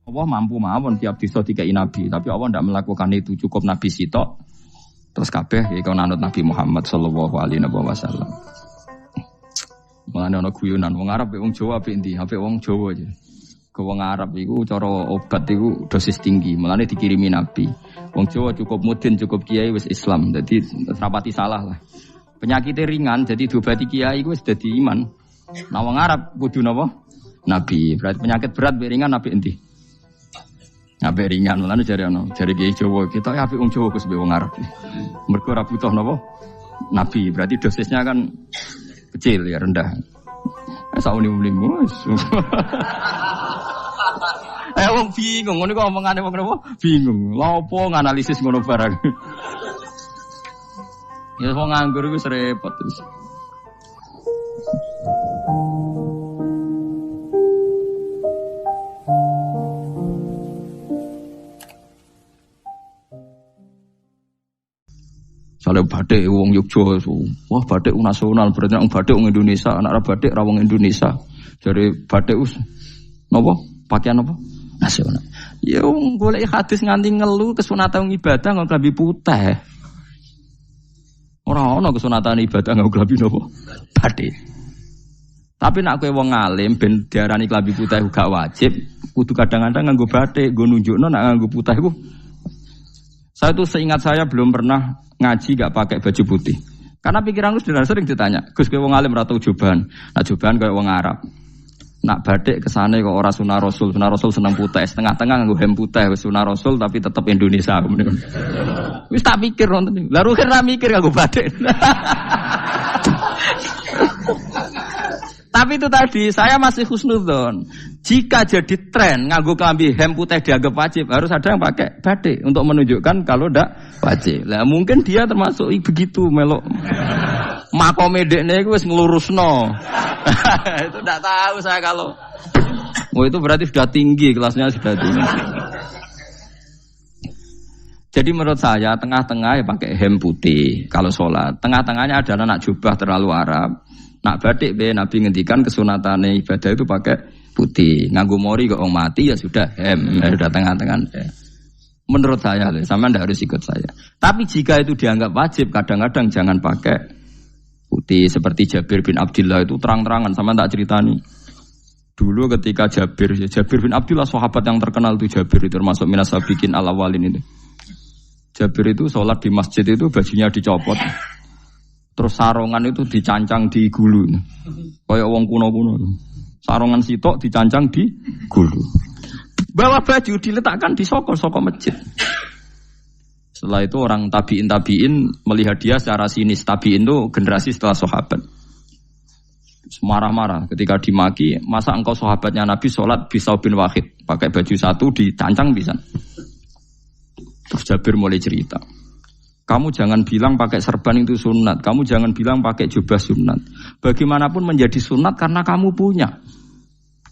Allah mampu mawon tiap disa dikai nabi, tapi Allah tidak melakukan itu, cukup nabi sitok terus kabeh iki kon anut Nabi Muhammad sallallahu alaihi wasallam. Mulane ana guyonan wong Arab wong Jawa apik endi? Apik wong Jawa aja. Ke wong Arab iku cara obat iku dosis tinggi, mulane dikirimi nabi. Wong Jawa cukup mudin, cukup kiai wis Islam. Dadi rapati salah lah. Penyakitnya ringan jadi diobati kiai iku wis dadi iman. Nah wong Arab kudu napa? Nabi. Berarti penyakit berat mbek ringan apik endi? Apik ringan, mulane jare kiai Jawa kita apik wong Jawa Gus mbek wong Arab. Mergo ora butuh napa? Nabi. Berarti dosisnya kan kecil ya, rendah. Sauni-unimu. Wong bingung, ngono kok omongane wong napa? Bingung. Lha opo nganalisis ngono barang. Ya wong nganggur iku repot terus. Soale batik wong Yogya, wah batik nasional berarti wong batik wong Indonesia, anak batik ra wong Indonesia. Jare batik us napa? Pakaian apa? Nasional. Ya wong golek hadis nganti ngelu kesunatan ibadah nggo klambi putih. Ora ana kesunatan ibadah nggo klambi napa? Batik. Tapi nek kowe wong alim ben diarani klambi putih gak wajib, kudu kadang-kadang nganggo batik, nggo nunjukno nek nganggo putih iku. Saya tuh seingat saya belum pernah ngaji gak pakai baju putih. Karena pikiranku sudah sering ditanya, Gus kowe wong alim ora tau joban. Nah joban koyo wong Arab. Nak batik kesane kok ora sunah Rasul seneng putih, setengah-tengah nganggo hem putih wis sunah Rasul tapi tetep Indonesia. Wis tak pikir nonton. Lah rugen ra mikir nganggo batik. Tapi itu tadi saya masih husnudzon. Jika jadi tren nganggo klambi hem putih dianggap wajib, harus ada yang pakai batik untuk menunjukkan kalau ndak wajib. Lah mungkin dia termasuk begitu melok. Makome dekne iku wis nglurusno. Itu ndak tahu saya kalau. Oh itu berarti sudah tinggi, kelasnya sudah tinggi. Jadi menurut saya tengah-tengah ya pakai hem putih kalau sholat. Tengah-tengahnya adalah nak jubah terlalu Arab. Nak batik be Nabi ngendikan kesunatane ibadah itu pakai putih. Nganggo mori kok wong mati ya sudah hem, ya sudah tengah-tengah. Menurut saya, sama ndak harus ikut saya. Tapi jika itu dianggap wajib, kadang-kadang jangan pakai putih. Seperti Jabir bin Abdullah itu terang-terangan, sama tak ceritani. Dulu ketika Jabir bin Abdullah sahabat yang terkenal itu Jabir itu termasuk minas sabiqin al-awwalin itu. Jabir itu sholat di masjid itu bajunya dicopot. Terus sarongan itu dicancang di gulu. Kayak wong kuno-kuno. Sarongan sitok dicancang di gulu. Bawa baju diletakkan di soko masjid. Setelah itu orang tabiin melihat dia secara sinis. Tabiin itu generasi setelah sahabat. Marah-marah ketika dimaki, masa engkau sahabatnya Nabi sholat bisa bin wahid. Pakai baju satu dicancang bisa. Terus Jabir mulai cerita. Kamu jangan bilang pakai serban itu sunat. Kamu jangan bilang pakai jubah sunat. Bagaimanapun menjadi sunat karena kamu punya.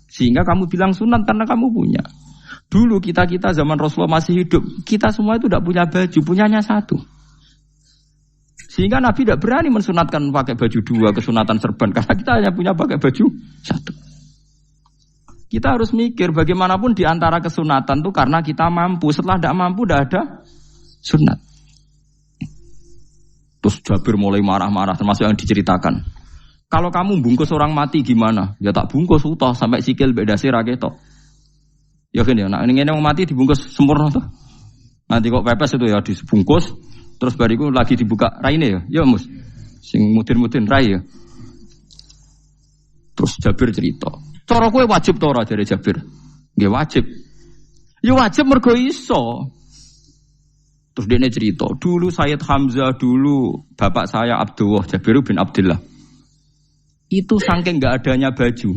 Sehingga kamu bilang sunat karena kamu punya. Dulu kita zaman Rasulullah masih hidup. Kita semua itu tidak punya baju. Punyanya satu. Sehingga Nabi tidak berani mensunatkan pakai baju dua. Kesunatan serban. Karena kita hanya punya pakai baju satu. Kita harus mikir bagaimanapun di antara kesunatan itu karena kita mampu. Setelah tidak mampu tidak ada sunat. Terus Jabir mulai marah-marah termasuk yang diceritakan. Kalau kamu bungkus orang mati gimana? Ya tak bungkus utuh sampai sikil beda sirah ketok. Ya kan ya, nah ini yang mati dibungkus sempurna tuh. Nanti kok pepes itu ya dibungkus terus bariku lagi dibuka raine ya. Ya Mus. Sing mudin-mudin rai ya. Terus Jabir cerita. Cara kowe wajib ta ora jare Jabir? Nggih wajib. Ya wajib mergo iso. Terus dia cerita, dulu Sayyid Hamzah, dulu bapak saya Abdullah, Jabir bin Abdullah. Itu saking gak adanya baju.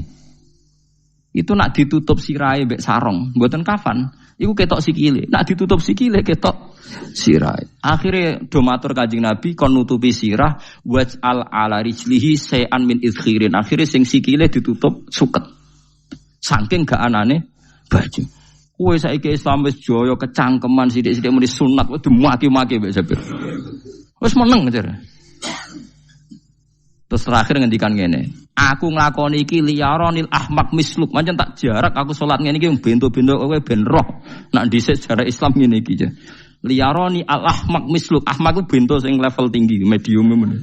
Itu nak ditutup sirai mbek sarong, mboten kafan. Iku ketok sikile. Nak ditutup sikile ketok sirai. Akhirnya do matur Kanjeng Nabi kon nutupi sirah waj'al ala rijlihi shay'an min idkhirin. Akhirnya sing sikile ditutup suket. Saking gak anane baju. Kowe saiki Islam wis jaya kecangkeman sithik-sithik muni sunat wis dimaki-maki mbek Jabir. Wis meneng jar. Terus terakhir ngendikan ngene, aku nglakoni iki liyaronil ahmak misluk, pancen tak jarak aku salat ngene iki bento-bento kowe ben roh. Nak dhisik sejarah Islam ngene iki. Liyaroni al ahmak misluk, ahmak ku bento sing level tinggi, medium men.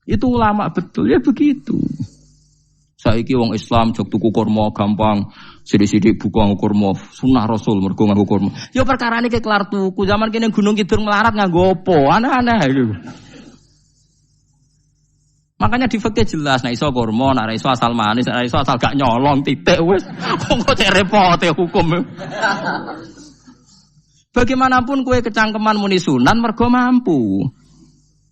Itu ulama betul ya begitu. Saiki wong Islam jog tuku kurma gampang, sithik-sithik buka kurma, sunah Rasul mergo nganggo kurma. Ya perkarane ke kelar tuku, zaman kene Gunung Kidul melarat nganggo apa? Aneh-aneh iku. Makanya di fikih jelas, nek iso kurma, nek iso asal manis, nek iso asal gak nyolong titik wis. Kok cek repote hukum. Bagaimanapun kue kecangkeman muni sunan mergo mampu.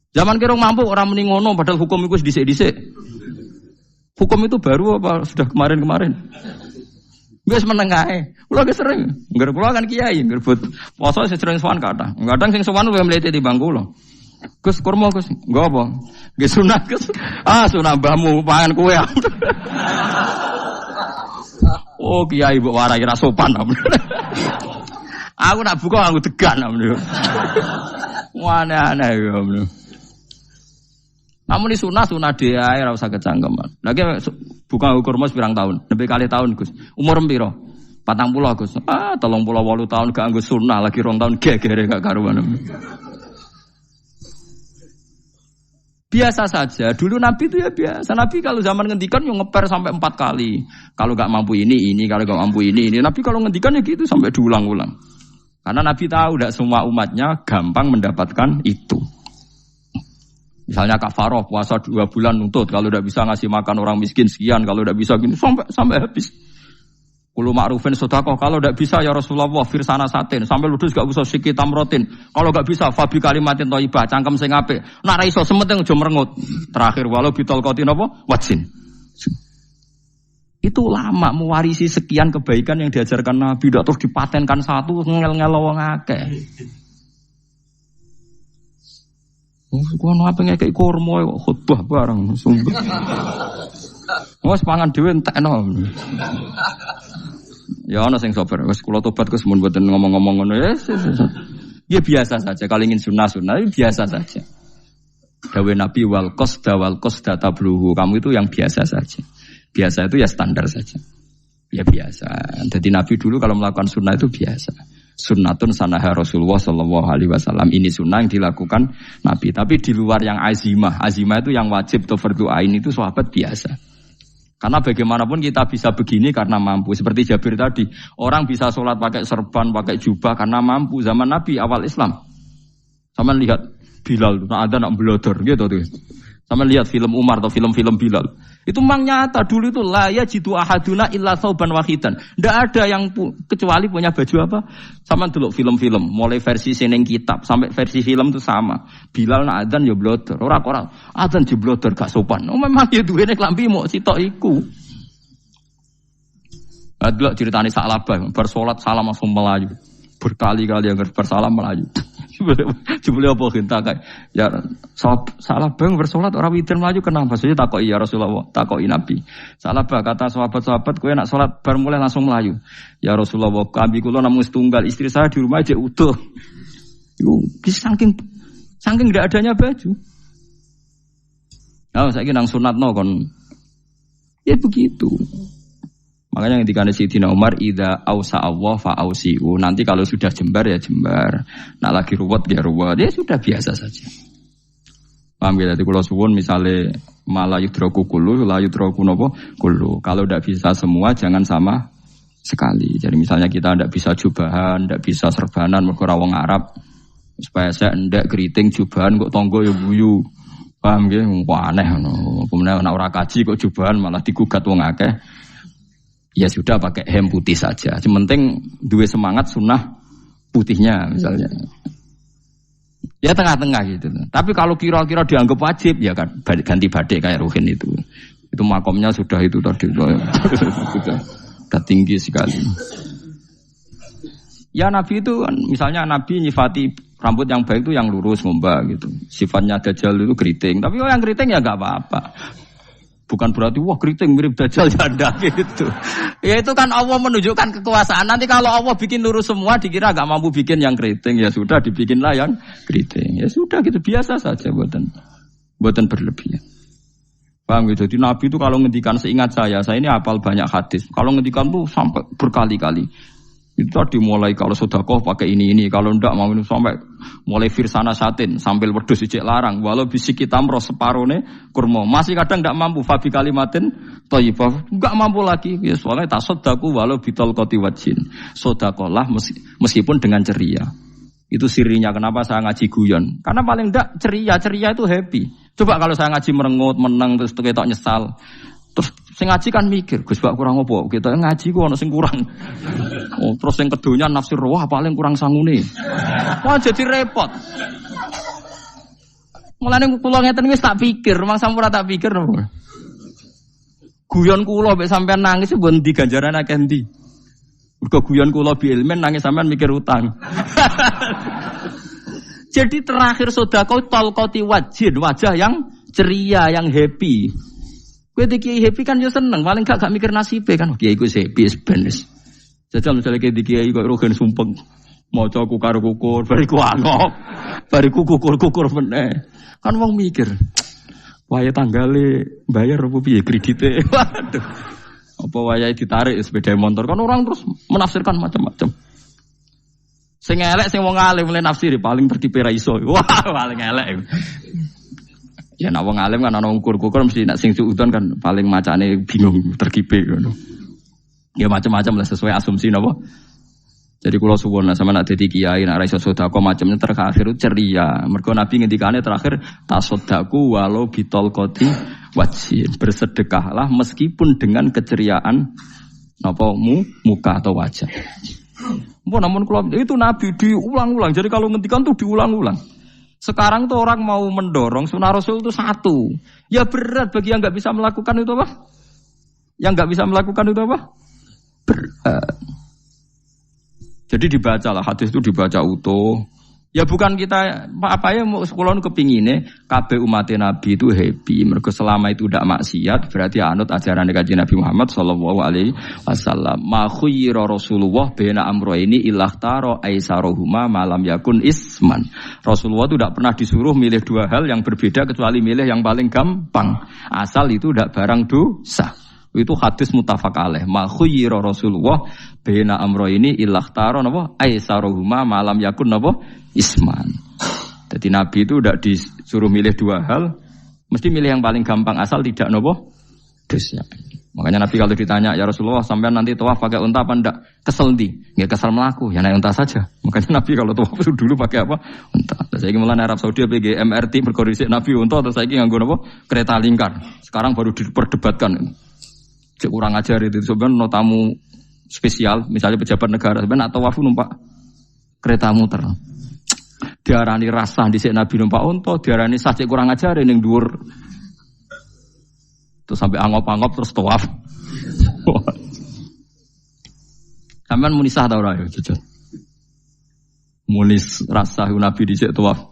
Zaman kira mampu orang muni ngono padahal hukum iku wis dhisik-dhisik. Hukum itu baru apa sudah kemarin-kemarin? Wis meneng ae. Kula ge sering, ngger kula kan kiai, ngger poso sering sowan kathah. Kadang sing sowan luwih mlete timbang kula. Gus kurma Gus, nggo apa? Nggih sunat Gus. Ah sunah mbahmu pangan kowe. Oh kiai mbok warai ra sopan. Aku nak buka aku tegan. Aneh-aneh ya. Namun di sunah dia ora usah kecangkeman. Lagi buka kurma pirang tahun? Lebih kali tahun Gus. Umur piro? 40 Gus. 38 tahun gak nggo sunah lagi 2 tahun gegere gak karuan. Biasa saja. Dulu Nabi itu ya biasa. Nabi kalau zaman ngendikan yang ngeper sampai 4 kali. Kalau gak mampu ini, kalau gak mampu ini. Nabi kalau ngendikan ya gitu sampai diulang-ulang. Karena Nabi tahu tidak semua umatnya gampang mendapatkan itu. Misalnya kafaroh puasa 2 bulan nuntut. Kalau tidak bisa ngasih makan orang miskin sekian. Kalau tidak bisa gini sampai habis. Kulu ma'rufin sedekah. Kalau tidak bisa ya Rasulullah firsana satin. Sampai ludus gak bisa sikit tamrotin. Kalau gak bisa fabi kalimatin thayyibah cangkem sing apik. Nak ra iso sementing aja merengut. Terakhir walau bitol kotin apa? Wajin. Itu lama mewarisi sekian kebaikan yang diajarkan Nabi. Tidak terus dipatenkan satu ngel-ngel wong akeh. Kono apa ngekek kurma khutbah bareng sungguh. Wes pangan dhewe entekno. Ya ana sing sabar. Wes kula tobat Gus mun mboten ngomong-ngomong ngono ya. Ya biasa saja. Kalau ingin sunnah biasa saja. Dawe Nabi wal qasda tabluhu. Kamu itu yang biasa saja. Biasa itu ya standar saja. Ya biasa. Jadi Nabi dulu kalau melakukan sunnah itu biasa. Sunnatun sanaha Rasulullah sallallahu alaihi wasallam. Ini sunnah yang dilakukan Nabi. Tapi di luar yang azimah. Azimah itu yang wajib atau fardhu ain itu sahabat biasa. Karena bagaimanapun kita bisa begini karena mampu. Seperti Jabir tadi, orang bisa sholat pakai serban, pakai jubah karena mampu. Zaman Nabi awal Islam. Sama lihat Bilal, ada nak belodor gitu tuh. Sama lihat film Umar atau film-film Bilal. Itu memang nyata dulu itu la yajidu ahaduna illa thawban wahidan. Tidak ada yang kecuali punya baju apa. Sama dulu film-film, mulai versi seneng kitab sampai versi film itu sama. Bilal nak adzan ya blodor, ora adzan di blodor gak sopan. Oh memang ya duwene klambi mok sitok iku. Adlok ceritane Sa'labah bersolat salam langsung melayu. Berkali-kali yang bersalam melayu. Jebule apa genta kae. Ya salah bang bersolat orang witir melayu kenapa? Saya takoki ya Rasulullah, takoki Nabi. Salah bah kata sahabat-sahabat kowe nak salat bar mulai langsung melayu. Ya Rasulullah, kami kula namung setunggal, istri saya di rumah aja utuh. Yo saking ndak adanya baju. Oh, saiki nang sunatno kon. Ya begitu. Makanya ketika Sayyidina Umar idza ausa Allah fa ausiu. Nanti kalau sudah jembar ya jembar. Nak lagi ruwet ya ruwet. Ya sudah biasa saja. Paham ya? Jadi kalau suwun misalnya malah yudroku kullu, la yudroku nopo kullu. Kalau tidak bisa semua jangan sama sekali. Jadi misalnya kita tidak bisa jubahan, tidak bisa serbanan mergo wong Arab. Supaya saya ndak keriting jubahan kok tonggo ya guyu. Paham ya? Wah aneh ngono. Kemudian nek ora kaji kok jubahan malah digugat wong akeh. Ya sudah pakai hem putih saja. Yang penting dua semangat sunnah putihnya misalnya. Ya tengah-tengah gitu. Tapi kalau kira-kira dianggap wajib ya kan ganti badik kayak Ruhin itu. Itu makomnya sudah itu tadi. Sudah tinggi sekali. Ya Nabi itu misalnya Nabi nyifati rambut yang baik itu yang lurus ngombak gitu. Sifatnya Dajjal itu keriting. Tapi yang keriting ya enggak apa-apa. Bukan berarti wah keriting mirip Dajjal janda gitu. Ya itu kan Allah menunjukkan kekuasaan. Nanti kalau Allah bikin lurus semua dikira gak mampu bikin yang keriting. Ya sudah dibikinlah yang keriting. Ya sudah gitu biasa saja buatan. Mboten berlebihan. Paham gitu. Jadi Nabi itu kalau ngendikan seingat saya ini hafal banyak hadis. Kalau ngendikan tuh sampai berkali-kali. Itu tadi mulai kalau sedekah pakai ini, kalau ndak mau sampai mulai firsana satin sambil wedhus ijek larang walau bisi kita meros separone kurma. Masih kadang ndak mampu fabi kalimatin thayyibah, enggak mampu lagi. Ya soalnya tasaddaku walau bitol qati wajin. Sedekahlah meskipun dengan ceria. Itu sirinya kenapa saya ngaji guyon. Karena paling ndak ceria itu happy. Coba kalau saya ngaji merengut, menang terus ketok nyesal. Terus sing ngaji kan mikir, Gus Pak kurang apa? Kita ngaji kok ana sing kurang. Oh, terus sing kedonya nafsir wah paling kurang sangune. Wah jadi repot. Mulane kula ngeten wis tak pikir, mangsa ora tak pikir. Guyon kula mek sampean nangis mbon ndi ganjaran akeh ndi. Mergo guyon kula bi ilmen nangis sampean mikir utang. Jadi terakhir sedekah talqati wajhin, wajah yang ceria, yang happy. Kowe iki happy kan yo seneng, paling gak mikir nasibe kan. Kiai ku happy benes. Jajal misalnya kiai kok rogen sumpeng. Maca kukar-kukur, bariku angop. Bariku kukur-kukur meneh. Kan wong mikir. Wayahe tanggale bayar apa piye kredite. Waduh. Apa wayahe ditarik sepeda motor kan orang terus menafsirkan macam-macam. Sing elek sing wong alim mulai nafsiri paling tertipe ra iso. Wah, paling elek. Ya nek wong alim kan ana ukur-ukur mesti nek sing suudon kan paling macane bingung tergipe ngono. Ya macam-macam lah sesuai asumsi napa. Jadi kula suwun sama nek dadi kiai nek ra iso sedekah macamnya terakhir ceria. Mergo Nabi ngendikane terakhir tasaddaku walau bitol qati wajhin. Bersedekahlah meskipun dengan keceriaan napa muka atau wajah. Namun kalau itu Nabi diulang-ulang. Jadi kalau ngendikan tuh diulang-ulang. Sekarang tuh orang mau mendorong sunnah Rasul itu satu. Ya berat bagi yang nggak bisa melakukan itu apa? Yang nggak bisa melakukan itu apa? Berat. Jadi dibacalah hadis itu dibaca utuh. Ya bukan kita apa ya mau sekolah kepingine kabeh umat Nabi itu happy. Mergo selama itu tidak maksiat berarti anut ajaran Kanjeng Nabi Muhammad sallallahu alaihi wasallam. Ma khuyira Rasulullah baina amrayni ilakhtara aisarohuma malam yakun isman. Rasulullah itu tidak pernah disuruh milih dua hal yang berbeda kecuali milih yang paling gampang. Asal itu tidak barang dosa. Itu hadis muttafaq alaih. Ma khuyira Rasulullah baina amrayni ilakhtara napa aisarohuma malam yakun napa isman. Jadi Nabi itu tidak disuruh milih dua hal, mesti milih yang paling gampang asal tidak nopo dosa. Makanya Nabi kalau ditanya, ya Rasulullah sampean nanti tawaf pakai unta apa enggak? Kesel ndi? Enggak kesel melaku, ya naik unta saja. Makanya Nabi kalau tawaf dulu pakai apa? Unta. Saya ingin mulai Arab Saudi PG MRT berkoordinasi Nabi unta atau saya ingin nganggo nopo? Kereta lingkar. Sekarang baru diperdebatkan. Cek kurang ajar itu sebenarnya no tamu spesial, misalnya pejabat negara sebenarnya atau tawaf numpak kereta muter. Diarani rasah dhisik Nabi numpak unta, diarani sah cek kurang ajar ning dhuwur. Terus sampai angop-angop terus tawaf. Sampeyan muni sah ta ora ya, jujur. Muni rasah Nabi dhisik tawaf.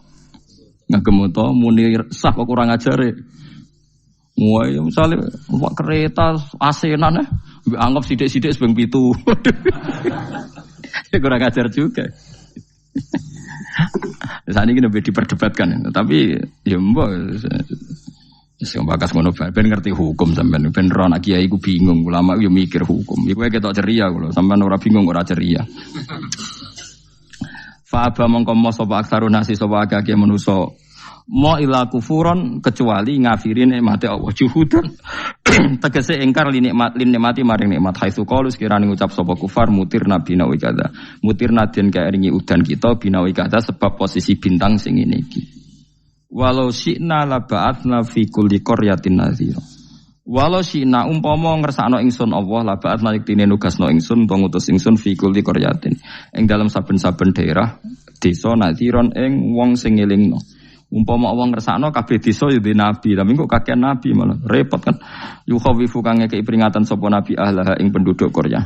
Ngagem unta muni sah kok kurang ajar. Wah, misalnya numpak kereta asenan anggap sithik-sithik sebeng 7. Kurang ajar juga. Saat ini lebih diperdebatkan, tapi ya mbak, sing bakas ngono ben ngerti hukum sampean, ben ora anak kiai iku bingung, ulama yo mikir hukum. Iku ketok ceria kula, sampean ora bingung ora ceria. Fa aba mongko mo sapa aksarun nasi sapa akeh manusa mo ila kufuron kecuali ngafirin nikmate Allah juhudan tegese engkar li nikmati maring nikmat haitsu qalu sekirane ngucap sapa kufar mutir nabi nawi kada mutir nadien kaeringi udan kita binawi kada sebab posisi bintang sing ngene iki walau syi'na la ba'atna fi kulli qaryatin nadhira walau syi'na umpama ngersakno ingsun Allah la ba'atna iktine nugasno ingsun utawa ngutus ingsun fi kulli qaryatin ing dalam saben-saben daerah desa nadhiron ing wong sing ngelingno. Umpama wong ngersakno kabeh desa ya nabi, tapi kok kakek nabi malah repot kan. Yukhawifu kang ngekeki peringatan sapa nabi ahlaha ing penduduk Korea.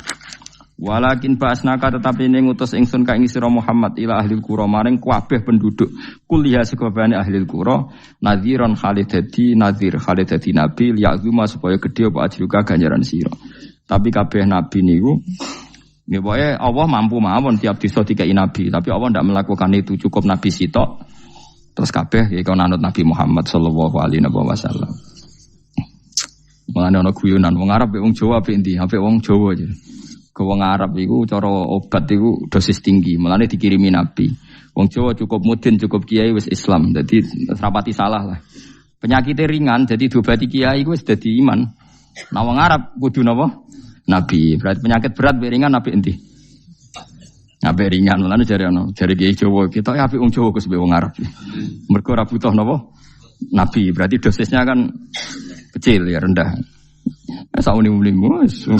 Walakin ba'asnaka tetapi ning ngutus ingsun ka ing sira Muhammad ila ahli qura maring kabeh penduduk kuliah sekabehane ahli qura nadhiran khalidati nadhir khalidati nabi liya'zuma supaya gedhe apa ajruka ganjaran sira. Tapi kabeh nabi niku nggih Allah mampu mawon tiap desa dikai nabi, tapi Allah ndak melakukan itu, cukup nabi sitok. Terus kabeh iku anut Nabi Muhammad sallallahu alaihi wasallam. Mulane ana guyonan wong Arab wong Jawa apik endi? Apik wong Jawa aja. Ke wong Arab iku cara obat iku dosis tinggi, mulane dikirimi Nabi. Wong Jawa cukup mudin, cukup kiai wis Islam. Dadi rapati salah lah. Penyakitnya ringan, jadi diobati kiai iku wis dadi iman. Nah wong Arab kudu napa? Nabi. Berarti penyakit berat ringan apik endi? Apik ringan, mulane jare kiai Jawa, kita apik wong Jawa Gus wong Arab. Mergo ora butuh napa? Nabi. Berarti dosisnya kan kecil ya, rendah. Sauni-uni mus.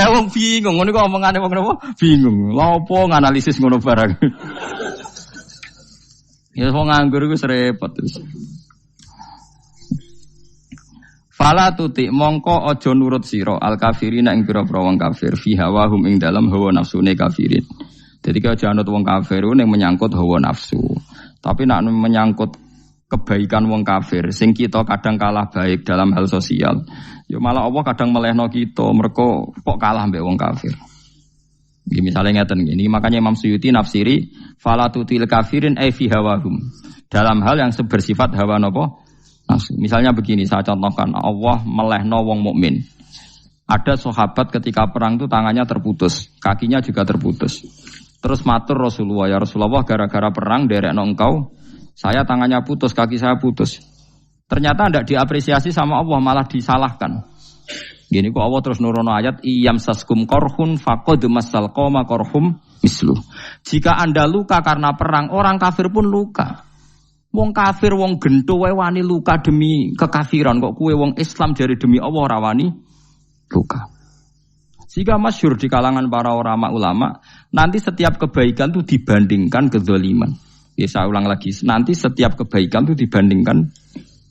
Wong bingung, ngono kok omongane wong napa? Bingung. Lha opo nganalisis ngono barang. Ya wong nganggur iku repot terus. Fala tuti mongko aja nurut sira al kafirina ing pira-pira wong kafir fi hawahum ing dalam hawa nafsune kafirin. Dadi aja anut wong kafir ning menyangkut hawa nafsu. Tapi nek menyangkut kebaikan wong kafir sing kita kadang kalah baik dalam hal sosial ya malah Allah kadang melehno kita mergo kok kalah mbek wong kafir. Iki misale ngeten gini, makanya Imam Suyuti nafsiri fala tutil kafirin ai fi hawahum dalam hal yang bersifat hawa napa nafsu. Misalnya begini, saya contohkan, Allah melehno wong mukmin. Ada sahabat ketika perang itu tangannya terputus, kakinya juga terputus. Terus matur Rasulullah, ya Rasulullah gara-gara perang derekno engkau saya tangannya putus, kaki saya putus. Ternyata tidak diapresiasi sama Allah, malah disalahkan. Gini kok Allah terus nurono ayat iyam saskum korhun faqad masal qoma korhum mislu. Jika Anda luka karena perang, orang kafir pun luka. Wong kafir, wong gento wae wani luka demi kekafiran, kok kue wong Islam jare demi Allah ora wani luka. Jika masyhur di kalangan para ulama, nanti setiap kebaikan itu dibandingkan kezaliman. Ya saya ulang lagi, nanti setiap kebaikan itu dibandingkan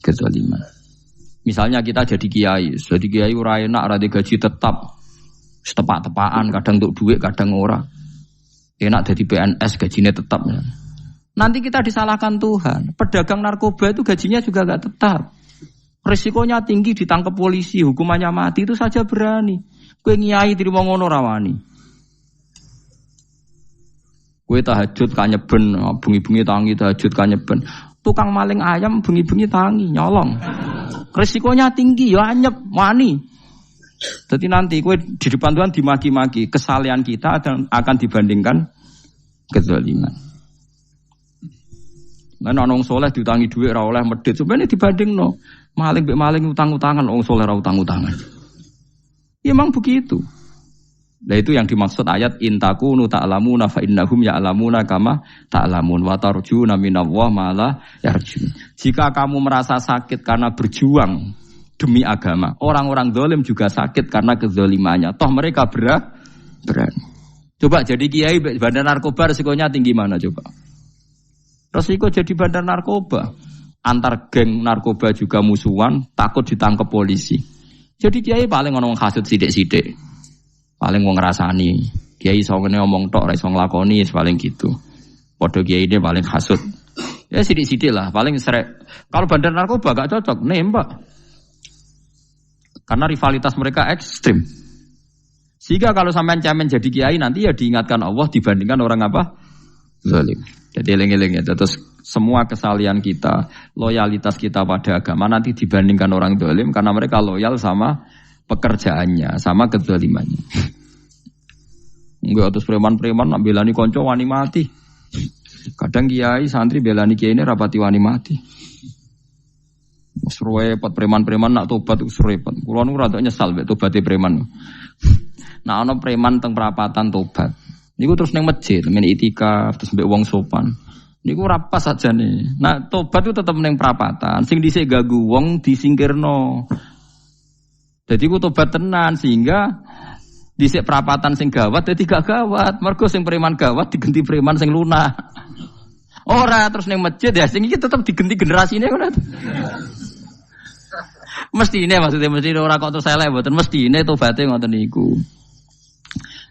kezaliman. Misalnya kita jadi kiai ora enak, ora gaji tetap, setepak-tepaan, kadang untuk duit, kadang ora. Enak jadi PNS, gajinya tetap. Ya. Nanti kita disalahkan Tuhan. Pedagang narkoba itu gajinya juga enggak tetap. Risikonya tinggi, ditangkap polisi, hukumannya mati, itu saja berani. Kowe nyai trimo ngono ra wani. Kowe tahajud kanyeben, bengi-bengi tangi tahajud kanyeben. Tukang maling ayam bengi-bengi tangi nyolong. Risikonya tinggi ya anyep wani. Jadi nanti kowe di depan Tuhan dimaki-maki, kesalahan kita akan dibandingkan kezaliman. Lah nek wong saleh diutangi dhuwit ora oleh medhit, sebenarnya dibandingno. Maling mbek maling utang-utangan, wong saleh ora utang-utangan. Ya memang begitu. Nah itu yang dimaksud ayat intakunu ta'lamuna fa innahum ya'lamuna kama ta'lamun wa tarjuna minallah ma la yarjun. Jika kamu merasa sakit karena berjuang demi agama, orang-orang zalim juga sakit karena kezalimannya. Toh mereka berani. Coba jadi kiai bandar narkoba resikonya tinggi mana coba? Resiko jadi bandar narkoba. Antar geng narkoba juga musuhan, takut ditangkap polisi. Jadi kiai paling ono hasud sithik-sithik. Paling wong ngrasani. Kiai iso ngene omong tok, ora iso nglakoni, paling gitu. Padha kiai ini paling hasud. Ya sithik-sithik lah, paling serek. Kalau bandar narkoba gak cocok, nembak. Karena rivalitas mereka ekstrim. Sehingga kalau sampean cemen jadi kiai nanti ya diingatkan Allah dibandingkan orang apa? Zalim. Jadi eling-eling ya. Terus semua kesalahan kita, loyalitas kita pada agama nanti dibandingkan orang zalim karena mereka loyal sama pekerjaannya, sama kezalimannya. Enggak terus preman-preman nak belani konco wani mati. Kadang kiai santri belani kiai ini rapati wani mati. Repot preman-preman nak tobat repot. Kulo nu rada nyesal mek tobaté preman. Nah ana preman teng perapatan tobat. Niku terus ning masjid, men itikaf terus mbek wong sopan. Niku ora pas sajane. Nah tobat itu tetep ning perapatan. Sing dhisik gagu wong disingkirno. Jadi ku tobat tenan sehingga dhisik perapatan sing gawat dadi gak gawat. Mergo sing preman gawat diganti preman sing lunak. Ora terus ning masjid ya sing iki tetep diganti generasine ngono. Mestine maksudnya mesti ora kok terus elek mboten mestine tobaté ngoten niku.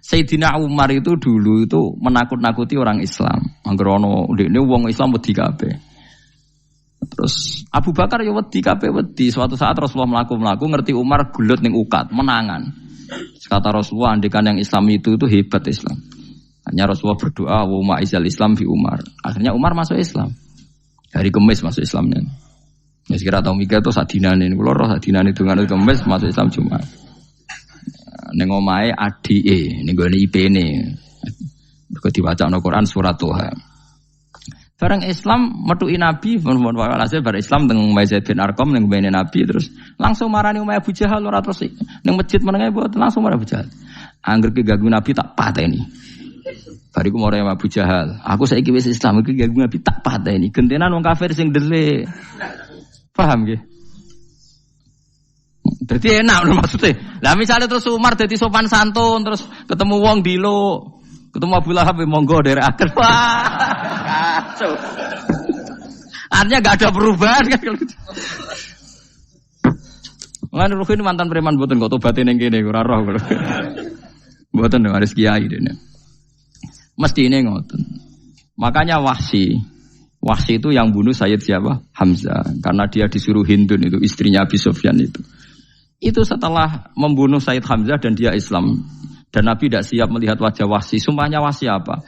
Sayyidina Umar itu dulu itu menakut-nakuti orang Islam. Angger ana ndekne wong Islam wedi kabeh. Terus Abu Bakar ya wedi kabeh wedi. Suatu saat Rasulullah mlaku-mlaku ngerti Umar gulut ning ukat, menangan. Kata Rasulullah andikan yang Islam itu hebat Islam. Hanya Rasulullah berdoa wa ma'izal Islam fi Umar. Akhirnya Umar masuk Islam. Hari Kamis masuk Islamnya. Ya sekira tau mikir to sadinane kula roh sadinane dongane Kamis masuk Islam Jumat. Ning omahe adike ning gone IP-ne. Kok diwacana Quran surat Toha. Bareng Islam metuki Nabi, walhasil bareng Islam teng Zaid bin Arqam ning mbene Nabi terus langsung marani Umayyah Abu Jahal ora terus ning masjid menenge mboten langsung marani Abu Jahal. Angger ki ganggu Nabi tak pateni. Bariku marani Abu Jahal. Aku saiki wis Islam iki ganggu Nabi tak pateni. Gentenan wong kafir sing delik. Paham nggih? Dadi enak lho maksudnya. Lah misalnya terus Umar dadi sopan santun terus ketemu wong dilo, ketemu Abu Lahab monggo derekaken. Wah. Kacau. Artinya enggak ada perubahan kan kalau gitu. Lan Ruhin mantan preman mboten kok tobaté ning kene ora roh kok. Mboten harus kiai dene. Mestine ngoten. Makanya Wahsy itu yang bunuh Sayyid siapa? Hamzah. Karena dia disuruh Hindun itu, istrinya Abi Sufyan itu. Itu setelah membunuh Sayyid Hamzah dan dia Islam. Dan Nabi tidak siap melihat wajah Wahsy. Sumpahnya Wahsy apa?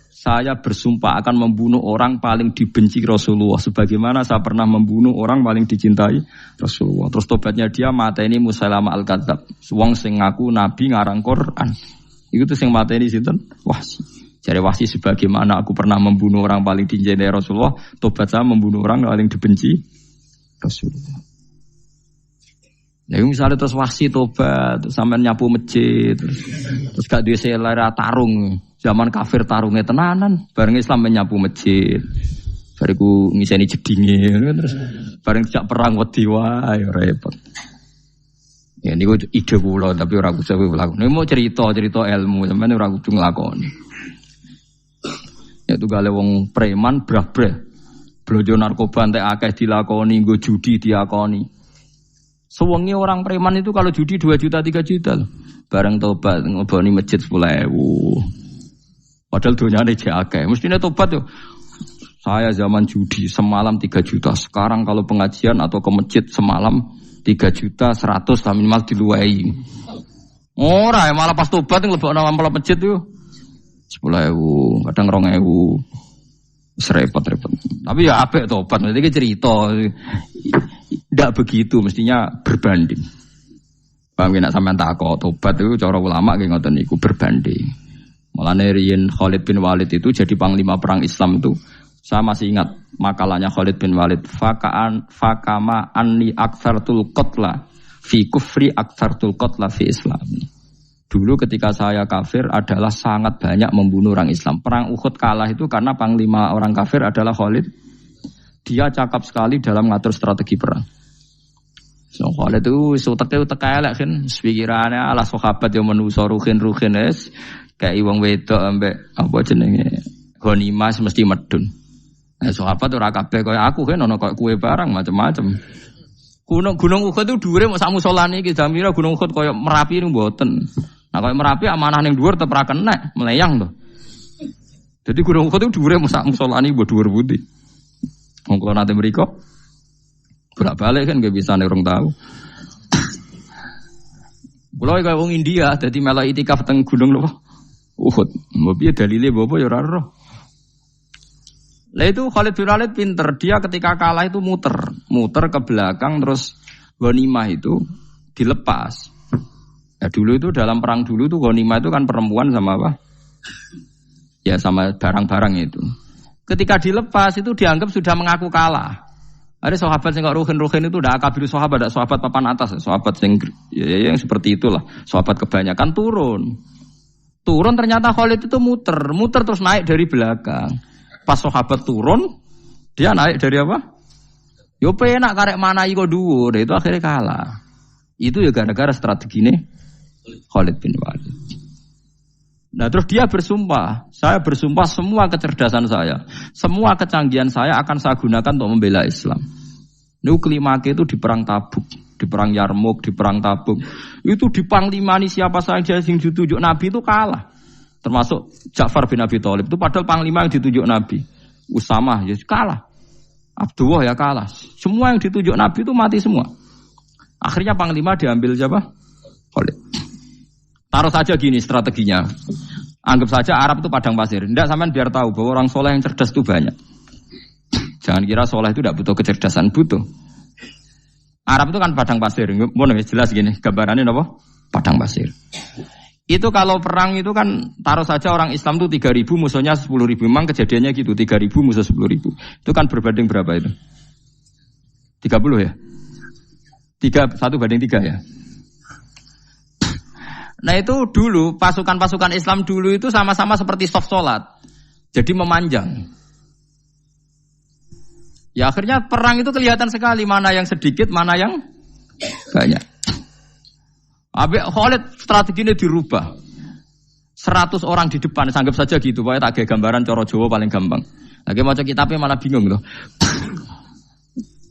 Saya bersumpah akan membunuh orang paling dibenci Rasulullah. Sebagaimana saya pernah membunuh orang paling dicintai Rasulullah. Terus tobatnya dia mateni Musailamah al-Kadzab. Wong sing ngaku Nabi ngarang Quran. Itu tuh sing mateni sinten? Wahsy. Jadi Wahsy sebagaimana aku pernah membunuh orang paling dicintai Rasulullah, tobat saya membunuh orang paling dibenci Rasulullah. Ya misalnya terus Wahsy tobat, terus sampean nyapu masjid, terus gak duwe selera tarung, zaman kafir tarungnya tenanan, bareng Islam menyapu masjid, bariku ngiseni jedinge, terus bareng jak perang wedi wae repot. Ya niku ide kula tapi ora kudu nglakoni. Nek mau cerita ilmu, sampeyan ora kudu nglakoni. Yaitu gale wong preman brah-brah. Blojo narkoba entek akeh dilakoni, nggo judi diakoni. Sewengi orang preman itu kalau judi 2 juta 3 juta loh. Bareng tobat ngoboni masjid 10.000. Padahal donyane jek akeh. Mestine tobat yo. Saya zaman judi semalam 3 juta. Sekarang kalau pengajian atau ke masjid semalam 3 juta 100 lah minimal diluwei. Ora malah pas tobat nglebokno amplop masjid yo. 10.000, kadang 2.000. Repot-repot. Tapi ya apik tobat, nanti cerita. Tidak begitu, mestinya berbanding. Paham nek sampean takok tobat itu cara ulama nggih ngoten niku berbanding. Mulane riyen Khalid bin Walid itu jadi panglima perang Islam itu. Saya masih ingat makalahnya Khalid bin Walid, fakama anni aktsartul qatla fi kufri aktsartul qatla fi Islam. Dulu ketika saya kafir adalah sangat banyak membunuh orang Islam. Perang Uhud kalah itu karena panglima orang kafir adalah Khalid. Dia cakap sekali dalam ngatur strategi perang. So Khalid itu utek elek kan. Pikirannya ala sahabat yang menuso ruhin es. Kayak wong wedok ambek apa jenenge ghanimah mesti medun. Nah sahabat ora kabeh kaya aku kan ono kaya kue barang macam-macam. Gunung Uhud itu dhuwure mok sak musolane iki jamira Gunung Uhud kaya Merapi niku mboten. Nah kalau Merapi amanah ning dhuwur tetep ra kenek, melayang to. Jadi Gunung Uhud itu dhuwure sak musolani mbok dhuwur putih. Wong kula nate mriko bolak-balik kan gak bisa nek urung tahu. Kula kaya wong India dadi melok itikaf teng Gunung lho Uhud. Mbok piye dalile mbok ya ora roh. Lah itu Khalid bin Walid pinter, dia ketika kalah itu muter ke belakang terus ghanimah itu dilepas. Ya dulu itu dalam perang dulu tuh ghanimah itu kan perempuan sama apa? Ya sama barang-barang itu. Ketika dilepas itu dianggap sudah mengaku kalah. Ada sahabat yang kok ruhin itu udah akabir sahabat, ada sahabat papan atas, sahabat yang seperti itulah. Sahabat kebanyakan turun ternyata Khalid itu muter terus naik dari belakang. Pas sahabat turun, dia naik dari apa? Yo penak karek manai kok dhuwur, itu akhirnya kalah. Itu ya gara-gara strategi ini Khalid bin Walid. Nah terus dia bersumpah, saya bersumpah semua kecerdasan saya, semua kecanggihan saya akan saya gunakan untuk membela Islam. Ini kelimake itu di perang Tabuk, di perang Yarmuk, di perang Tabuk. Itu di panglimani siapa saja yang ditunjuk Nabi itu kalah. Termasuk Ja'far bin Abi Thalib itu padahal panglima yang ditunjuk Nabi. Usamah ya kalah. Abdullah ya kalah. Semua yang ditunjuk Nabi itu mati semua. Akhirnya panglima diambil siapa? Khalid. Taruh saja gini strateginya. Anggap saja Arab itu padang pasir. Tidak, sampean biar tahu bahwa orang soleh yang cerdas itu banyak. Jangan kira soleh itu tidak butuh kecerdasan, butuh. Arab itu kan padang pasir. Mau jelas gini, gambarannya apa? Padang pasir. Itu kalau perang itu kan taruh saja orang Islam itu 3.000 musuhnya 10.000. Memang kejadiannya gitu, 3.000 musuh 10.000. Itu kan berbanding berapa itu? 30 ya? 1:3 ya? Nah itu dulu, pasukan-pasukan Islam dulu itu sama-sama seperti soft sholat. Jadi memanjang. Ya akhirnya perang itu kelihatan sekali mana yang sedikit, mana yang banyak. Habis Khalid strateginya dirubah. 100 orang di depan, anggap saja gitu. Pokoknya tak kayak gambaran coro Jawa paling gampang. Lagi mau kitabnya malah bingung loh.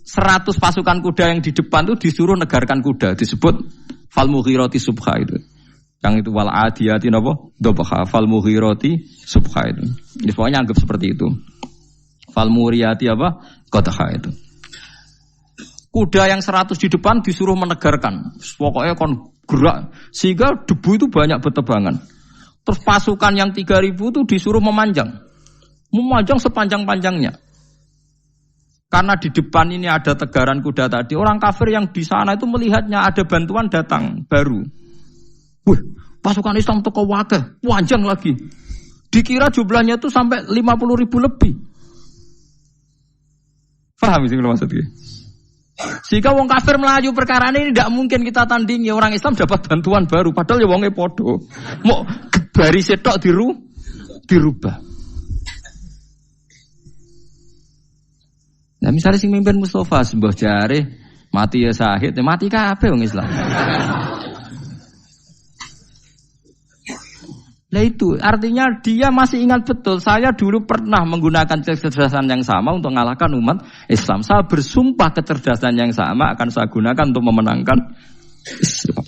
100 pasukan kuda yang di depan itu disuruh negarkan kuda. Disebut fal mughirati subha itu. Yang itu wal adiyati napa? Dobha fal mughirati subha itu. Jadi pokoknya anggap seperti itu. Fal muriyati apa? Qadha itu. Kuda yang 100 di depan disuruh menegarkan. Pokoknya kon gerak. Sehingga debu itu banyak bertebangan. Terus pasukan yang 3.000 itu disuruh memanjang. Memanjang sepanjang-panjangnya. Karena di depan ini ada tegaran kuda tadi. Orang kafir yang di sana itu melihatnya ada bantuan datang baru. Wih, pasukan Islam toko wakil. Panjang lagi. Dikira jumlahnya itu sampai 50.000 lebih. Paham sih maksudnya? Sehingga wong kafir melayu perkara ini tidak mungkin kita tandingi. Orang Islam dapat bantuan baru padahal ya wonge podo. Mau baris tok dirubah. Nah misalnya sing mimpin Mustafa sembah jare mati ya syahid, mati kabeh wong Islam. Nah itu artinya dia masih ingat betul. Saya dulu pernah menggunakan kecerdasan yang sama untuk mengalahkan umat Islam. Saya bersumpah kecerdasan yang sama akan saya gunakan untuk memenangkan Islam.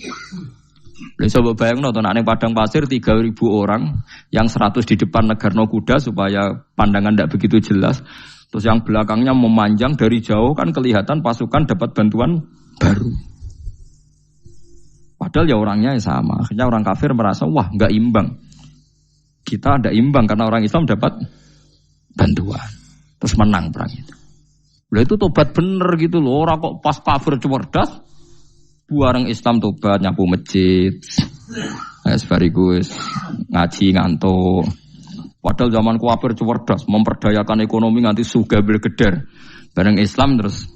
Coba bayangin nonton anak padang pasir 3.000 orang, yang 100 di depan negarno kuda supaya pandangan tidak begitu jelas. Terus yang belakangnya memanjang dari jauh kan kelihatan pasukan dapat bantuan baru. Padahal ya orangnya sama. Akhirnya orang kafir merasa wah nggak imbang. Kita ada imbang karena orang Islam dapat bantuan. Terus menang perang itu. Lah itu tobat bener gitu loh. Orang kok pas kafir cerdas, buareng Islam tobat nyapu masjid. Sebarigus ngaji ngantuk. Padahal zaman kafir cerdas, memperdayakan ekonomi nganti sugih bergeder. Bareng Islam terus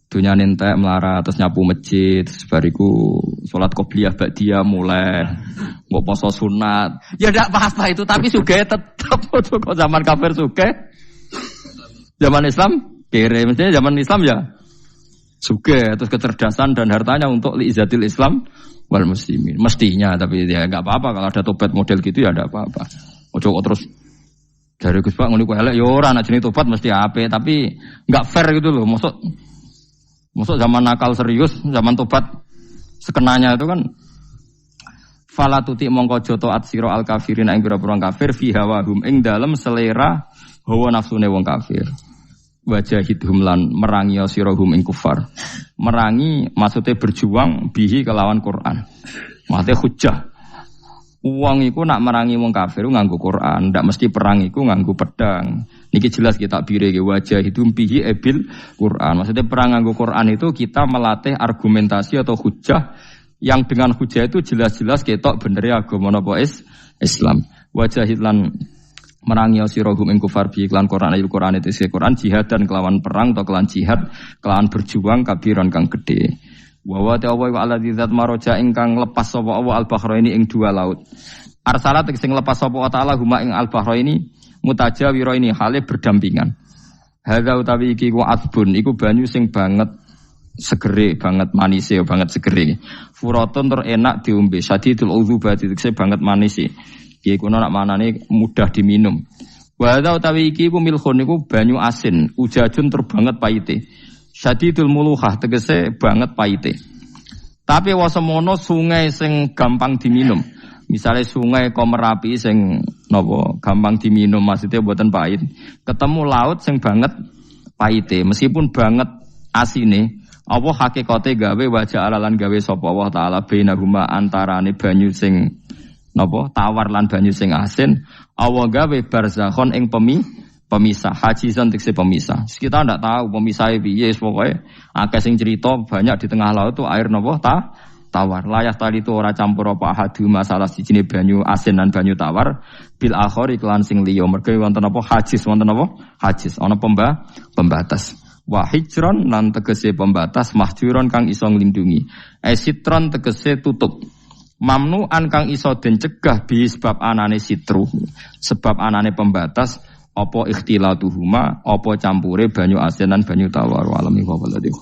dunia nentek melarat, terus nyapu masjid, sebariku sholat qobliyah ba'diyah mulai, nggak poso sunat. Ya tidak apa-apa itu, tapi sugih tetap. Kok zaman kafir sugih, zaman Islam kere, mestinya zaman Islam ya sugih, terus kecerdasan dan hartanya untuk liizatil Islam wal muslimin. Mestinya, tapi ya nggak apa-apa kalau ada tobat model gitu ya ada apa-apa. Ojo terus dari Gus Pak ngene ku elek ya ora ana jenenge tobat mesti apik, tapi enggak fair gitu loh. Maksud zaman nakal serius, zaman tobat sekenanya itu kan fala tuti mongko joto at sira al kafirin ing pira-pira kafir fi hawahum ing dalem selera hawa nafsune wong kafir. Wajahidhum lan merangi sirahum ing kufar. Merangi maksudnya berjuang bihi kelawan Quran. Maksudnya hujjah. Uang iku nak merangi wong kafir nganggo Quran, ndak mesti perang iku nganggo pedang. Niki jelas kita bire ge wajah itu bihi ebil Quran. Maksudnya perang nganggo Quran itu kita melatih argumentasi atau hujah yang dengan hujah itu jelas-jelas ketok bener agama napa Islam. Wajah lan merangi sirahum ing kufar bi iklan Quran ayat Quran itu Quran jihad dan kelawan perang atau kelawan jihad kelawan berjuang kabiran kang gede. Wa ta'ala wa alladzi zat maroja ingkang lepas sapa Allah al-bahraini ing dua laut. Arsalat sing lepas sapa ta'ala huma ing al-bahraini mutajawira ini hale berdampingan. Hadza utawi iki ku asbun iku banyu sing banget segere, banget manise, banget segere. Furatun tur enak diombe, sadidul udzubati tekse banget manise. Iki kuno nak manane mudah diminum. Wa hadza utawi iki ku milkhun iku banyu asin, ujajun tur banget paite. Syadidul muluhah tegese banget paite. Tapi wasemono sungai sing gampang diminum. Misalnya sungai Komerapi sing napa gampang diminum maksudnya mboten pahit. Ketemu laut sing banget paite meskipun banget asine. Apa hakikate gawe wajah alalan gawe sapa Allah taala bainahuma antarane banyu sing napa tawar lan banyu sing asin awa gawe barzakhon ing pemisah hajizan tekse pemisah. Kita ndak tahu pemisahnya piye pokoke akeh sing cerita banyak di tengah laut tuh air napa tawar. Layak tali itu ora campur apa hadu masalah sijine banyu asin lan banyu tawar bil akhir iklan sing liya mergo wonten apa hajiz wonten apa hajiz ana pembatas. Wa hijron lan tegese pembatas mahjuron kang iso nglindungi. Sitron tegese tutup. Mamnuan kang iso den cegah bi sebab anane sitru. Sebab anane pembatas apa ikhtilatuhuma apa campure banyu asin lan banyu tawar. Alami wa waladi.